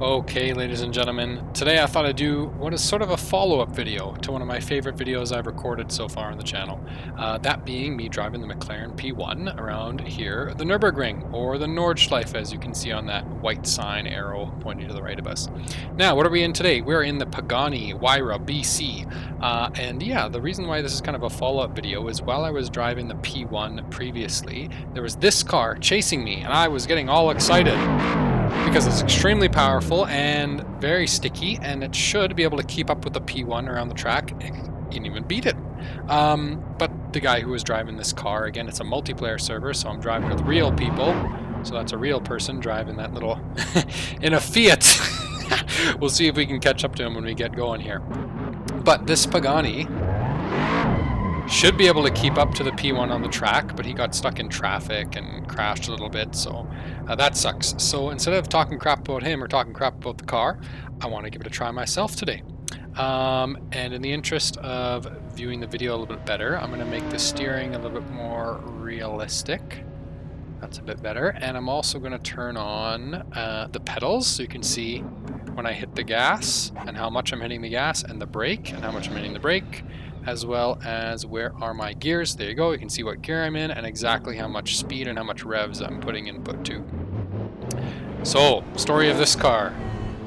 Okay, ladies and gentlemen, today I thought I'd do what is sort of a follow-up video to one of my favorite videos I've recorded so far on the channel. That being me driving the McLaren P1 around here, the Nurburgring, or the Nordschleife, as you can see on that white sign arrow pointing to the right of us. Now, what are we in today? We're in the Pagani Huayra, BC. And yeah, the reason why this is kind of a follow-up video is while I was driving the P1 previously, there was this car chasing me, and I was getting all excited because it's extremely powerful and very sticky, and it should be able to keep up with the P1 around the track and even beat it. But the guy who was driving this car, again, it's a multiplayer server, so I'm driving with real people. So that's a real person driving that little in a Fiat. We'll see if we can catch up to him when we get going here. But this Pagani should be able to keep up to the P1 on the track, but he got stuck in traffic and crashed a little bit, so that sucks. So instead of talking crap about him or talking crap about the car, I want to give it a try myself today. And in the interest of viewing the video a little bit better, I'm going to make the steering a little bit more realistic. That's a bit better. And I'm also going to turn on the pedals so you can see when I hit the gas and how much I'm hitting the gas, and the brake and how much I'm hitting the brake, as well as where are my gears. There you go. You can see what gear I'm in and exactly how much speed and how much revs I'm putting input to. So, story of this car.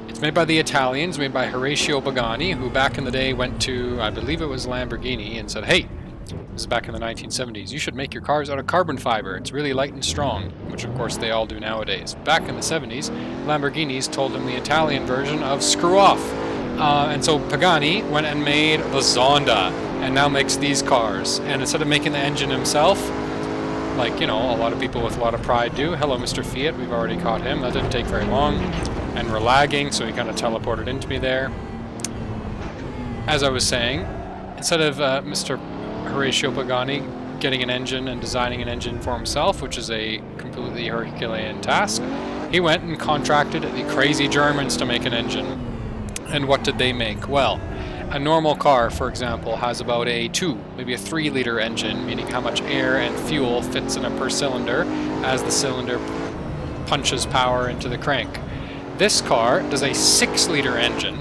It's made by the Italians, made by Horacio Pagani, who back in the day went to, I believe it was Lamborghini, and said, hey, this is back in the 1970s, you should make your cars out of carbon fiber. It's really light and strong, which of course they all do nowadays. Back in the 70s, Lamborghinis told him the Italian version of screw off. And so Pagani went and made the Zonda, and now makes these cars. And instead of making the engine himself, like, you know, a lot of people with a lot of pride do. Hello, Mr. Fiat, we've already caught him. That didn't take very long. And we're lagging, so he kind of teleported into me there. As I was saying, instead of Mr. Horacio Pagani getting an engine and designing an engine for himself, which is a completely Herculean task, he went and contracted the crazy Germans to make an engine. And what did they make? Well, a normal car, for example, has about a 2, maybe a 3-liter engine, meaning how much air and fuel fits in a per cylinder as the cylinder punches power into the crank. This car does a 6-liter engine,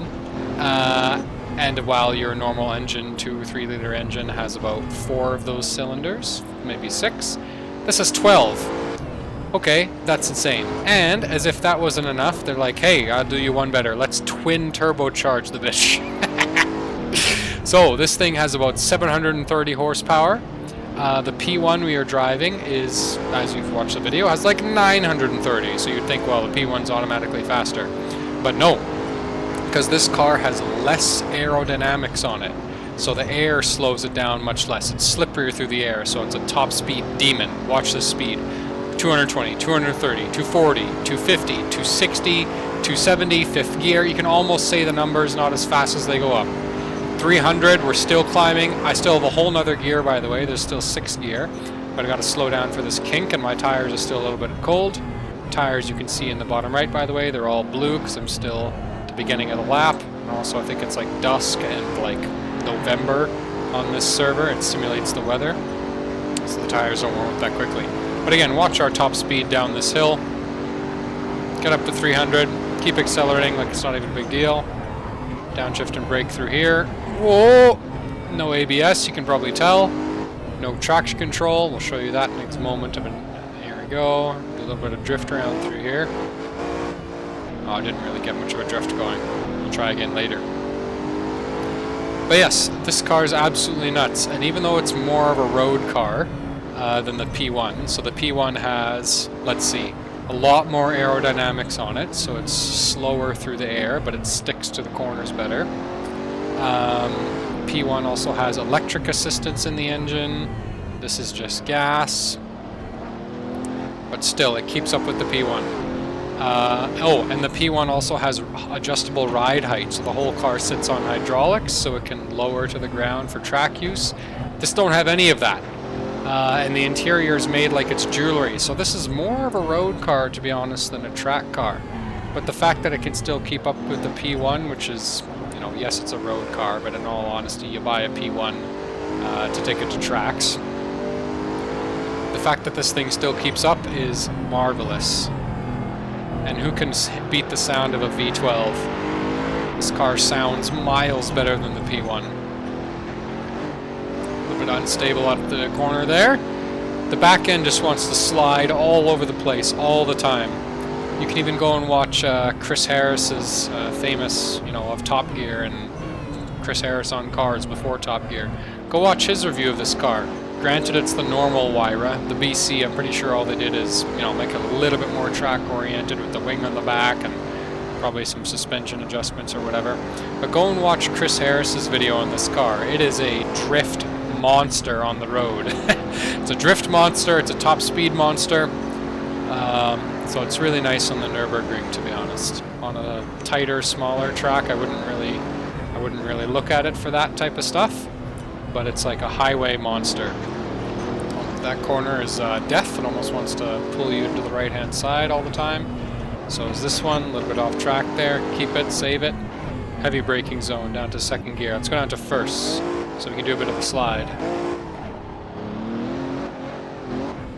and while your normal engine, 2 or 3-liter engine, has about 4 of those cylinders, maybe 6, this has 12. Okay, that's insane. And as if that wasn't enough, they're like, hey, I'll do you one better. Let's twin turbocharge the bitch. So this thing has about 730 horsepower. The P1 we are driving is, as you've watched the video, has like 930. So you'd think, well, the P1's automatically faster. But no, because this car has less aerodynamics on it. So the air slows it down much less. It's slipperier through the air, so it's a top speed demon. Watch this speed. 220, 230, 240, 250, 260, 270, 5th gear. You can almost say the numbers, not as fast as they go up. 300, we're still climbing. I still have a whole nother gear, by the way. There's still 6th gear, but I got to slow down for this kink, and my tires are still a little bit cold. Tires you can see in the bottom right, by the way, they're all blue because I'm still at the beginning of the lap. And also I think it's like dusk and like November on this server. It simulates the weather, so the tires don't warm up that quickly. But again, watch our top speed down this hill. Get up to 300. Keep accelerating like it's not even a big deal. Downshift and brake through here. Whoa! No ABS, you can probably tell. No traction control. We'll show you that next moment. Here we go. Do a little bit of drift around through here. Oh, I didn't really get much of a drift going. We'll try again later. But yes, this car is absolutely nuts. And even though it's more of a road car than the P1. So the P1 has, let's see, a lot more aerodynamics on it, so it's slower through the air, but it sticks to the corners better. P1 also has electric assistance in the engine. This is just gas, but still it keeps up with the P1. Oh, and the P1 also has adjustable ride height, so the whole car sits on hydraulics, so it can lower to the ground for track use. This don't have any of that. And the interior is made like it's jewelry. So this is more of a road car, to be honest, than a track car. But the fact that it can still keep up with the P1, which is, you know, yes, it's a road car, but in all honesty, you buy a P1 to take it to tracks. The fact that this thing still keeps up is marvelous. And who can beat the sound of a V12? This car sounds miles better than the P1. A little bit unstable up the corner there. The back end just wants to slide all over the place all the time. You can even go and watch Chris Harris's famous, of Top Gear and Chris Harris on cars before Top Gear. Go watch his review of this car. Granted, it's the normal Huayra. The BC, I'm pretty sure all they did is, make it a little bit more track-oriented with the wing on the back and probably some suspension adjustments or whatever. But go and watch Chris Harris's video on this car. It is a drift monster on the road. It's a drift monster. It's a top speed monster. So it's really nice on the Nurburgring, to be honest. On a tighter, smaller track, I wouldn't really look at it for that type of stuff. But it's like a highway monster. That corner is death. It almost wants to pull you into the right-hand side all the time. So is this one, a little bit off track there. Keep it, save it. Heavy braking zone down to second gear. Let's go down to first, so we can do a bit of a slide.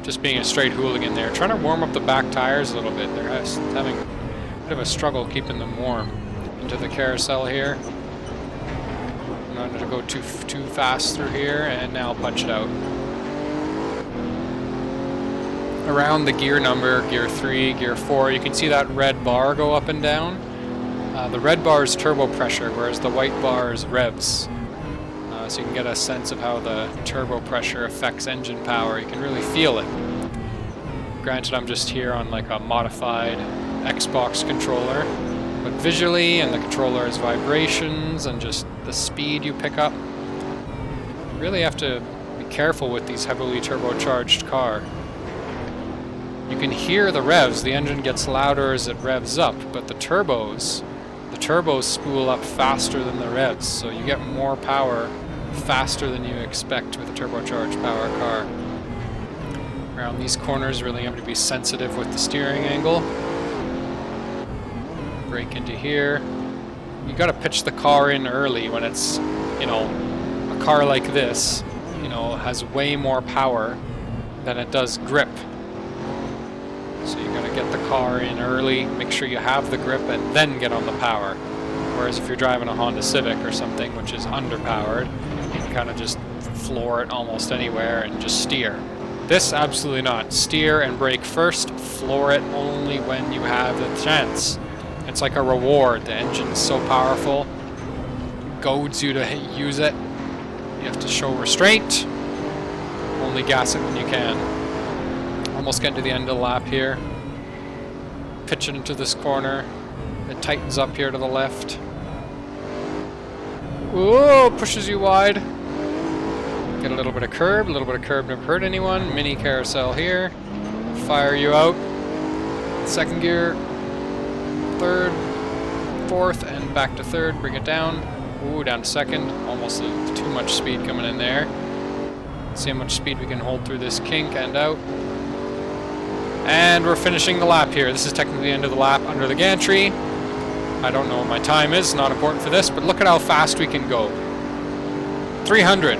Just being a straight hooligan there. Trying to warm up the back tires a little bit. They're having a bit of a struggle keeping them warm. Into the carousel here. I'm not going to go too fast through here, and now punch it out. Around the gear number, gear 3, gear 4, you can see that red bar go up and down. The red bar is turbo pressure, whereas the white bar is revs. So you can get a sense of how the turbo pressure affects engine power. You can really feel it. Granted, I'm just here on like a modified Xbox controller, but visually, and the controller's vibrations and just the speed you pick up, you really have to be careful with these heavily turbocharged car. You can hear the revs. The engine gets louder as it revs up, but the turbos spool up faster than the revs, so you get more power faster than you expect with a turbocharged power car. Around these corners, really have to be sensitive with the steering angle. Brake into here. You got to pitch the car in early when it's, a car like this, has way more power than it does grip. So you got to get the car in early, make sure you have the grip, and then get on the power. Whereas if you're driving a Honda Civic or something, which is underpowered, you can kind of just floor it almost anywhere and just steer. This, absolutely not. Steer and brake first, floor it only when you have the chance. It's like a reward. The engine's so powerful, it goads you to use it. You have to show restraint, only gas it when you can. Almost getting to the end of the lap here. Pitch it into this corner. It tightens up here to the left. Whoa, pushes you wide. Get a little bit of curb never hurt anyone. Mini carousel here. Fire you out. Second gear, third, fourth, and back to third. Bring it down. Ooh, down to second. Almost too much speed coming in there. See how much speed we can hold through this kink and out. And we're finishing the lap here. This is technically the end of the lap under the gantry. I don't know what my time is, not important for this, but look at how fast we can go. 300.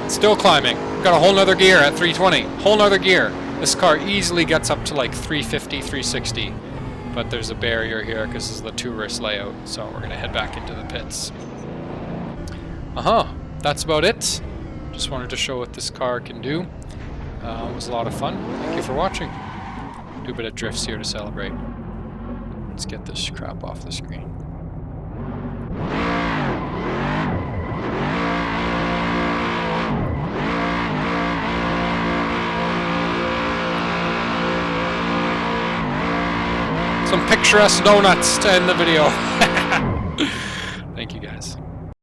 Still climbing. Got a whole nother gear at 320. Whole nother gear. This car easily gets up to like 350, 360. But there's a barrier here because this is the tourist layout, so we're going to head back into the pits. That's about it. Just wanted to show what this car can do. It was a lot of fun. Thank you for watching. Do a bit of drifts here to celebrate. Let's get this crap off the screen. Some picturesque donuts to end the video.